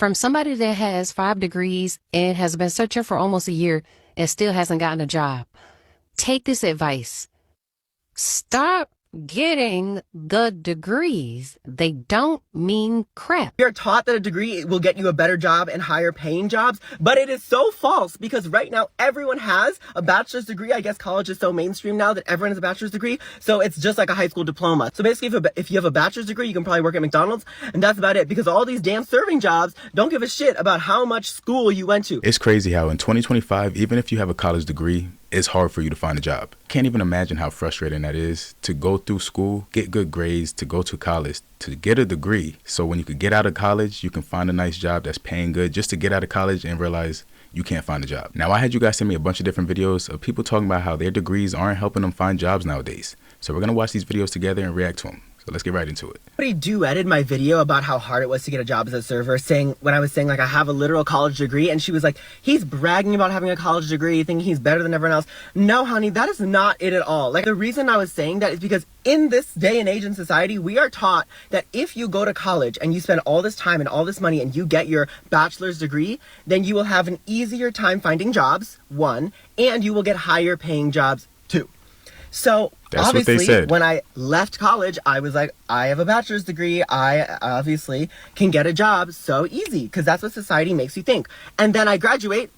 From somebody that has 5 degrees and has been searching for almost a year and still hasn't gotten a job. Take this advice. Stop getting the degrees. They don't mean crap. We are taught that a degree will get you a better job and higher paying jobs, but it is so false because right now everyone has a bachelor's degree. I guess college is so mainstream now that everyone has a bachelor's degree, so it's just like a high school diploma. So basically, if you have a bachelor's degree, you can probably work at McDonald's, and that's about it, because all these damn serving jobs don't give a shit about how much school you went to. It's crazy how in 2025, even if you have a college degree, it's hard for you to find a job. Can't even imagine how frustrating that is to go through school, get good grades, to go to college, to get a degree. So when you could get out of college, you can find a nice job that's paying good just to get out of college and realize you can't find a job. Now, I had you guys send me a bunch of different videos of people talking about how their degrees aren't helping them find jobs nowadays. So we're going to watch these videos together and react to them. So let's get right into it. Somebody duetted my video about how hard it was to get a job as a server, saying, when I was saying like I have a literal college degree, and she was like, he's bragging about having a college degree, thinking he's better than everyone else. No, honey, that is not it at all. Like, the reason I was saying that is because in this day and age in society, we are taught that if you go to college and you spend all this time and all this money and you get your bachelor's degree, then you will have an easier time finding jobs, one, and you will get higher paying jobs, two. So that's obviously, what they said. When I left college, I was like, I have a bachelor's degree. I obviously can get a job so easy, because that's what society makes you think. And then I graduate.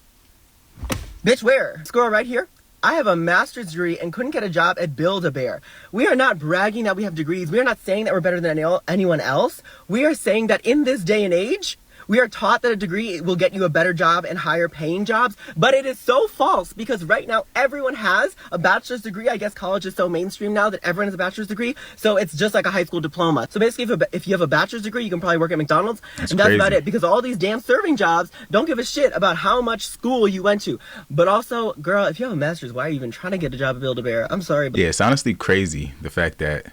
Bitch, where? Scroll right here. I have a master's degree and couldn't get a job at Build-A-Bear. We are not bragging that we have degrees. We are not saying that we're better than anyone else. We are saying that in this day and age, we are taught that a degree will get you a better job and higher paying jobs, but it is so false because right now everyone has a bachelor's degree. I guess college is so mainstream now that everyone has a bachelor's degree, so it's just like a high school diploma. So basically, if you have a bachelor's degree, you can probably work at McDonald's, and that's crazy. about it, because all these damn serving jobs don't give a shit about how much school you went to. But also, girl, if you have a master's, why are you even trying to get a job at Build-A-Bear? I'm sorry, but yeah, it's honestly crazy, the fact that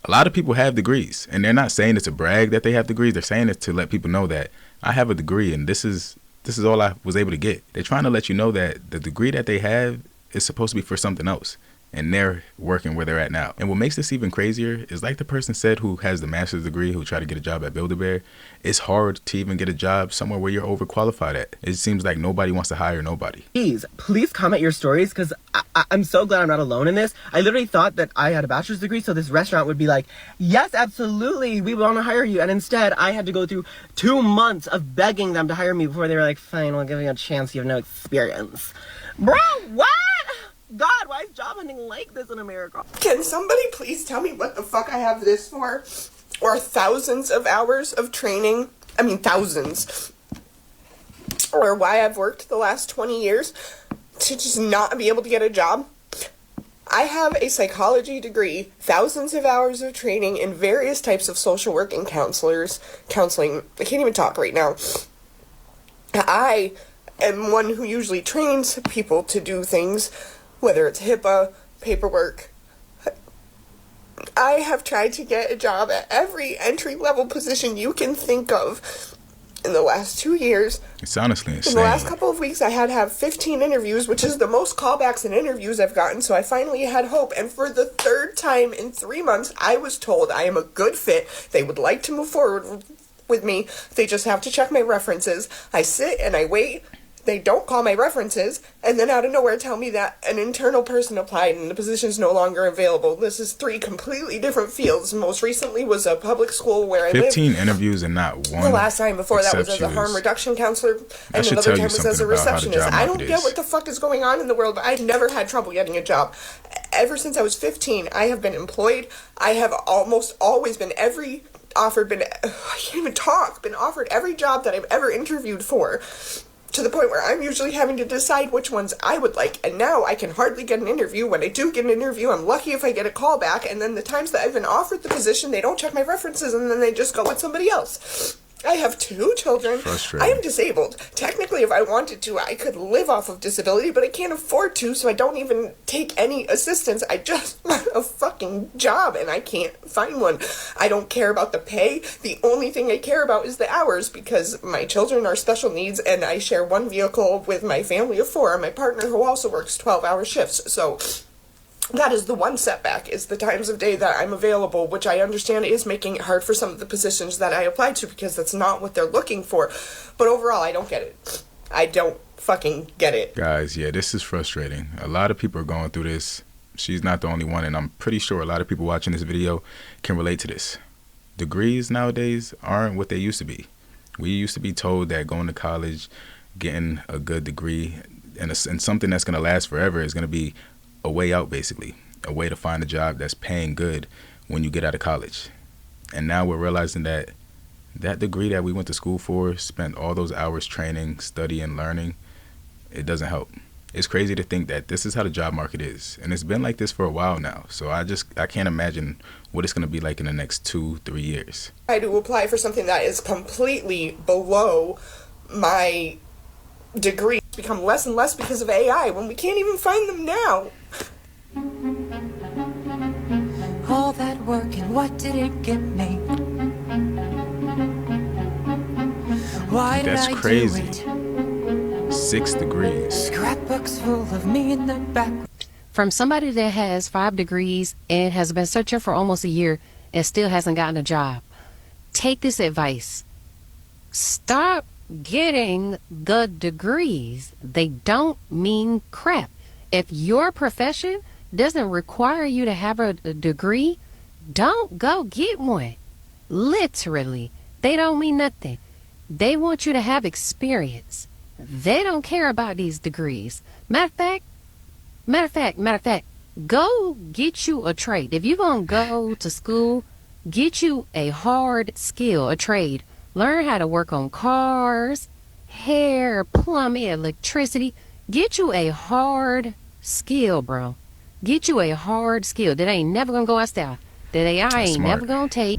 a lot of people have degrees, and they're not saying it's a brag that they have degrees. They're saying it to let people know that I have a degree and this is all I was able to get. They're trying to let you know that the degree that they have is supposed to be for something else, and they're working where they're at now. And what makes this even crazier is, like the person said who has the master's degree, who tried to get a job at Build-A-Bear, it's hard to even get a job somewhere where you're overqualified at. It seems like nobody wants to hire nobody. Please comment your stories, because I'm so glad I'm not alone in this. I literally thought that I had a bachelor's degree, so this restaurant would be like, yes, absolutely, we want to hire you. And instead, I had to go through 2 months of begging them to hire me before they were like, fine, we'll give you a chance, you have no experience. Bro, what? God, why is job hunting like this in America? Can somebody please tell me what the fuck I have this for? Or thousands of hours of training? I mean, thousands. Or why I've worked the last 20 years to just not be able to get a job? I have a psychology degree, thousands of hours of training in various types of social work and counseling. I can't even talk right now. I am one who usually trains people to do things, whether it's HIPAA, paperwork. I have tried to get a job at every entry-level position you can think of in the last 2 years. It's honestly insane. In the last couple of weeks, I had to have 15 interviews, which is the most callbacks and interviews I've gotten, so I finally had hope. And for the third time in 3 months, I was told I am a good fit. They would like to move forward with me. They just have to check my references. I sit and I wait. They don't call my references, and then out of nowhere tell me that an internal person applied and the position is no longer available. This is 3 completely different fields. Most recently was a public school where I lived. 15 interviews and not one. The last time before that was as a harm reduction counselor, and another time was as a receptionist. I don't get what the fuck is going on in the world, but I've never had trouble getting a job. Ever since I was 15, I have been employed. I have almost always been I can't even talk, been offered every job that I've ever interviewed for, to the point where I'm usually having to decide which ones I would like. And now I can hardly get an interview. When I do get an interview, I'm lucky if I get a call back. And then the times that I've been offered the position, they don't check my references, and then they just go with somebody else. I have 2 children. I am disabled. Technically, if I wanted to, I could live off of disability, but I can't afford to, so I don't even take any assistance. I just want a fucking job, and I can't find one. I don't care about the pay. The only thing I care about is the hours, because my children are special needs, and I share one vehicle with my family of 4, and my partner who also works 12-hour shifts. So That is the one setback, is the times of day that I'm available, which I understand is making it hard for some of the positions that I applied to, because that's not what they're looking for. But overall, I don't get it. I don't fucking get it. Guys, yeah, this is frustrating. A lot of people are going through this. She's not the only one, and I'm pretty sure a lot of people watching this video can relate to this. Degrees nowadays aren't what they used to be. We used to be told that going to college, getting a good degree, and something that's going to last forever is going to be a way out, basically. A way to find a job that's paying good when you get out of college. And now we're realizing that that degree that we went to school for, spent all those hours training, studying, learning, it doesn't help. It's crazy to think that this is how the job market is. And it's been like this for a while now. So I can't imagine what it's going to be like in the next 2-3 years. I do apply for something that is completely below my degree. It's become less and less because of AI, when we can't even find them now. All that work, and what did it get me? Why That's did I crazy. Do it? 6 degrees. Scrapbooks full of me in the back. From somebody that has 5 degrees and has been searching for almost a year and still hasn't gotten a job. Take this advice. Stop getting the degrees. They don't mean crap. If your profession doesn't require you to have a degree, don't go get one. Literally, they don't mean nothing. They want you to have experience. They don't care about these degrees. Matter of fact, go get you a trade. If you're going to go to school, get you a hard skill, a trade. Learn how to work on cars, hair, plumbing, electricity. Get you a hard skill, bro. Get you a hard skill that ain't never gonna go out style. That AI ain't never gonna take.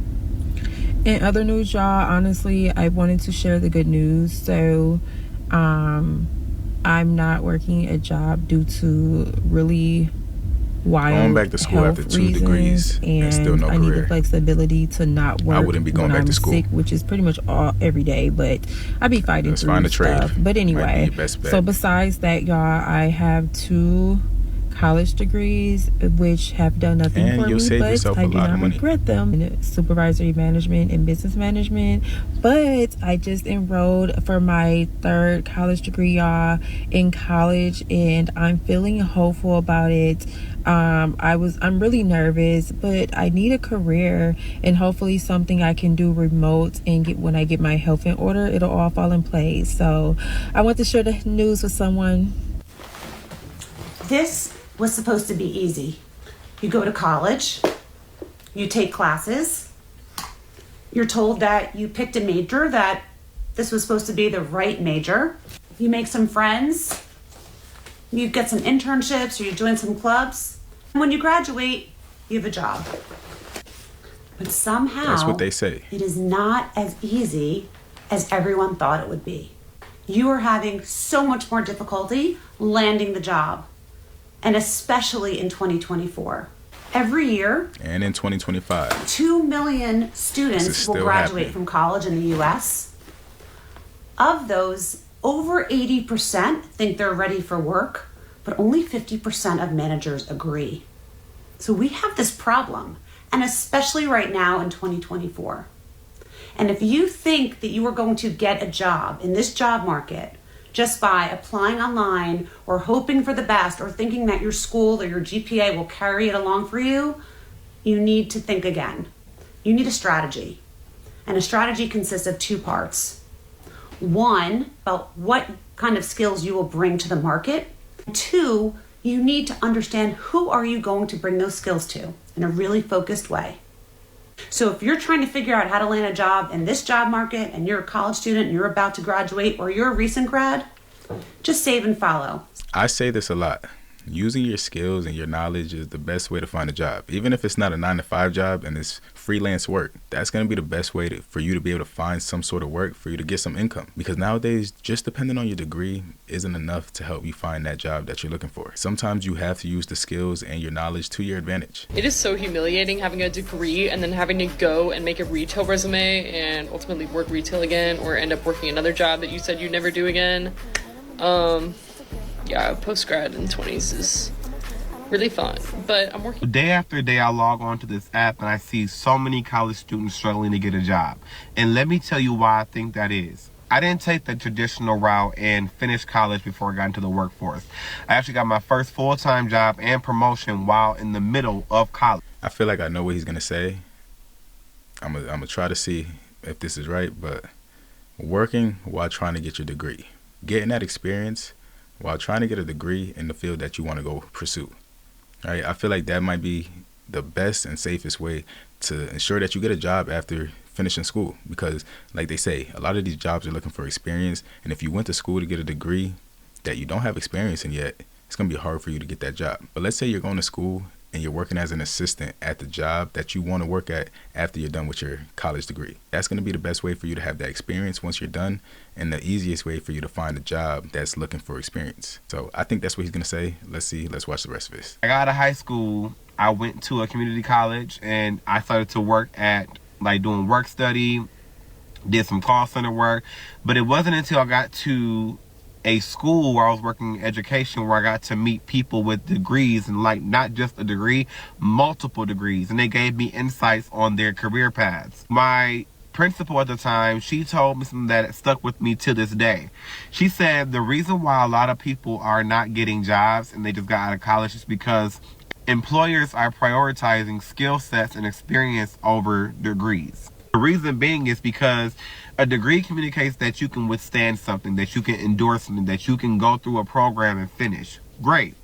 In other news, y'all, honestly, I wanted to share the good news. So, I'm not working a job due to really wild going back to school after 2 degrees and still no I need the career. flexibility to not work. I wouldn't be going when back I'm to school. sick, which is pretty much every day. But I'd be fighting Let's through find a trade. stuff. But Might anyway, be your best bet. so besides that, y'all, I have 2 college degrees which have done nothing And for you'll me, save but yourself a I do lot of not money. regret them. In supervisory management and business management. But I just enrolled for my 3rd college degree, y'all, in college, and I'm feeling hopeful about it. I'm really nervous, but I need a career and hopefully something I can do remote, and when I get my health in order, it'll all fall in place. So I want to share the news with someone. This was supposed to be easy. You go to college, you take classes, you're told that you picked a major, that this was supposed to be the right major. You make some friends, you get some internships, or you join some clubs. And when you graduate, you have a job. But somehow, That's what they say. it is not as easy as everyone thought it would be. You are having so much more difficulty landing the job, and especially in 2024. Every year, And in 2025. 2 million students This is will still graduate happening. from college in the US. Of those, over 80% think they're ready for work, but only 50% of managers agree. So we have this problem, and especially right now in 2024. And if you think that you are going to get a job in this job market just by applying online or hoping for the best or thinking that your school or your GPA will carry it along for you, you need to think again. You need a strategy. And a strategy consists of 2 parts. One, about what kind of skills you will bring to the market. 2, you need to understand who are you going to bring those skills to in a really focused way. So if you're trying to figure out how to land a job in this job market and you're a college student and you're about to graduate, or you're a recent grad, just save and follow. I say this a lot. Using your skills and your knowledge is the best way to find a job. Even if it's not a 9-to-5 job and it's freelance work, that's going to be the best way for you to be able to find some sort of work, for you to get some income. Because nowadays, just depending on your degree isn't enough to help you find that job that you're looking for. Sometimes you have to use the skills and your knowledge to your advantage. It is so humiliating having a degree and then having to go and make a retail resume and ultimately work retail again, or end up working another job that you said you'd never do again. Yeah, post-grad in 20s is really fun. But I'm working. Day after day, I log on to this app and I see so many college students struggling to get a job. And let me tell you why I think that is. I didn't take the traditional route and finish college before I got into the workforce. I actually got my first full-time job and promotion while in the middle of college. I feel like I know what he's going to say. I'm gonna try to see if this is right, but working while trying to get your degree. Getting that experience while trying to get a degree in the field that you want to go pursue. All right? I feel like that might be the best and safest way to ensure that you get a job after finishing school, because like they say, a lot of these jobs are looking for experience, and if you went to school to get a degree that you don't have experience in yet, it's going to be hard for you to get that job. But let's say you're going to school and you're working as an assistant at the job that you want to work at after you're done with your college degree. That's going to be the best way for you to have that experience once you're done, and the easiest way for you to find a job that's looking for experience. So I think that's what he's going to say. Let's watch the rest of this. I got out of high school, I went to a community college and I started to work at like doing work study, did some call center work, but it wasn't until I got to a school where I was working in education where I got to meet people with degrees, and like not just a degree, multiple degrees, and they gave me insights on their career paths. My principal at the time, she told me something that stuck with me to this day. She said the reason why a lot of people are not getting jobs and they just got out of college is because employers are prioritizing skill sets and experience over degrees. The reason being is because a degree communicates that you can withstand something, that you can endure something, that you can go through a program and finish. Great.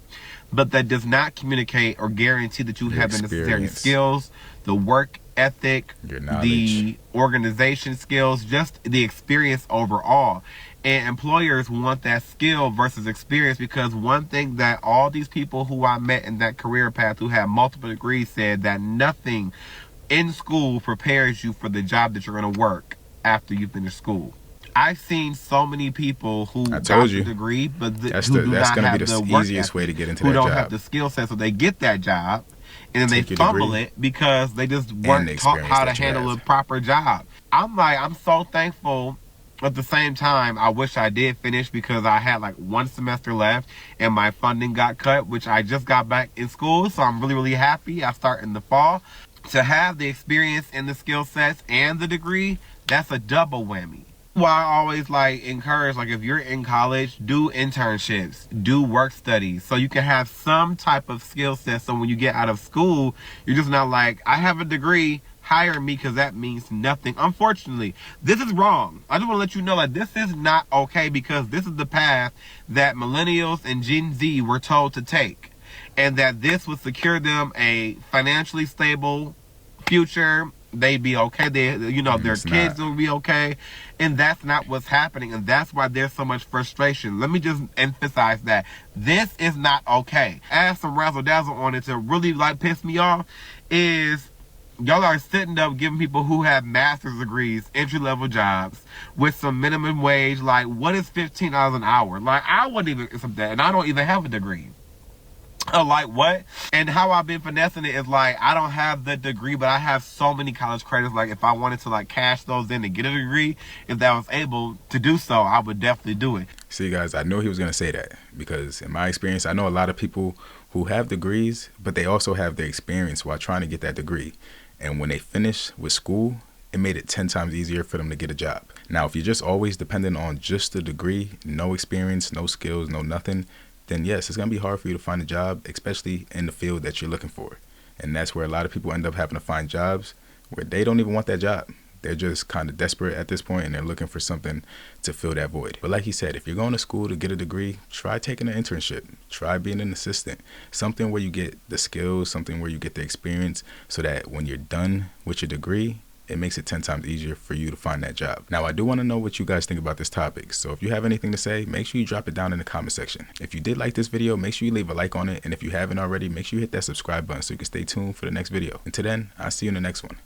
But that does not communicate or guarantee that you have the necessary skills, the work ethic, the organization skills, just the experience overall. And employers want that skill versus experience, because one thing that all these people who I met in that career path who have multiple degrees said, that nothing in school prepares you for the job that you're going to work after you finish school. I've seen so many people who got the degree, but who do not have the work ethic, way to get into who that don't job. have the skill set, so they get that job and then they fumble it because they just weren't taught how to handle a proper job. I'm so thankful. At the same time, I wish I did finish, because I had like one semester left and my funding got cut, which I just got back in school. So I'm really, really happy. I start in the fall. To have the experience and the skill sets and the degree, that's a double whammy. Well, I always like encourage, like if you're in college, do internships, do work studies, so you can have some type of skill set. So when you get out of school, you're just not like, I have a degree, hire me, because that means nothing. Unfortunately, this is wrong. I just want to let you know that this is not okay, because this is the path that millennials and Gen Z were told to take, and that this would secure them a financially stable future. They'd be okay. Their kids will be okay. And that's not what's happening. And that's why there's so much frustration. Let me just emphasize that. This is not okay. Add some razzle dazzle on it to really like piss me off is y'all are sitting up giving people who have master's degrees entry-level jobs with some minimum wage. Like, what is $15 an hour? Like, I wouldn't even accept that. And I don't even have a degree. Like, what? And how I've been finessing it is like, I don't have the degree, but I have so many college credits. Like, if I wanted to like cash those in and get a degree, if I was able to do so, I would definitely do it. See, guys, I knew he was going to say that, because in my experience, I know a lot of people who have degrees, but they also have their experience while trying to get that degree. And when they finish with school, it made it 10 times easier for them to get a job. Now, if you're just always dependent on just the degree, no experience, no skills, no nothing, then yes, it's going to be hard for you to find a job, especially in the field that you're looking for. And that's where a lot of people end up having to find jobs where they don't even want that job. They're just kind of desperate at this point, and they're looking for something to fill that void. But like he said, if you're going to school to get a degree, try taking an internship. Try being an assistant. Something where you get the skills, something where you get the experience, so that when you're done with your degree, it makes it 10 times easier for you to find that job. Now, I do want to know what you guys think about this topic. So if you have anything to say, make sure you drop it down in the comment section. If you did like this video, make sure you leave a like on it. And if you haven't already, make sure you hit that subscribe button so you can stay tuned for the next video. Until then, I'll see you in the next one.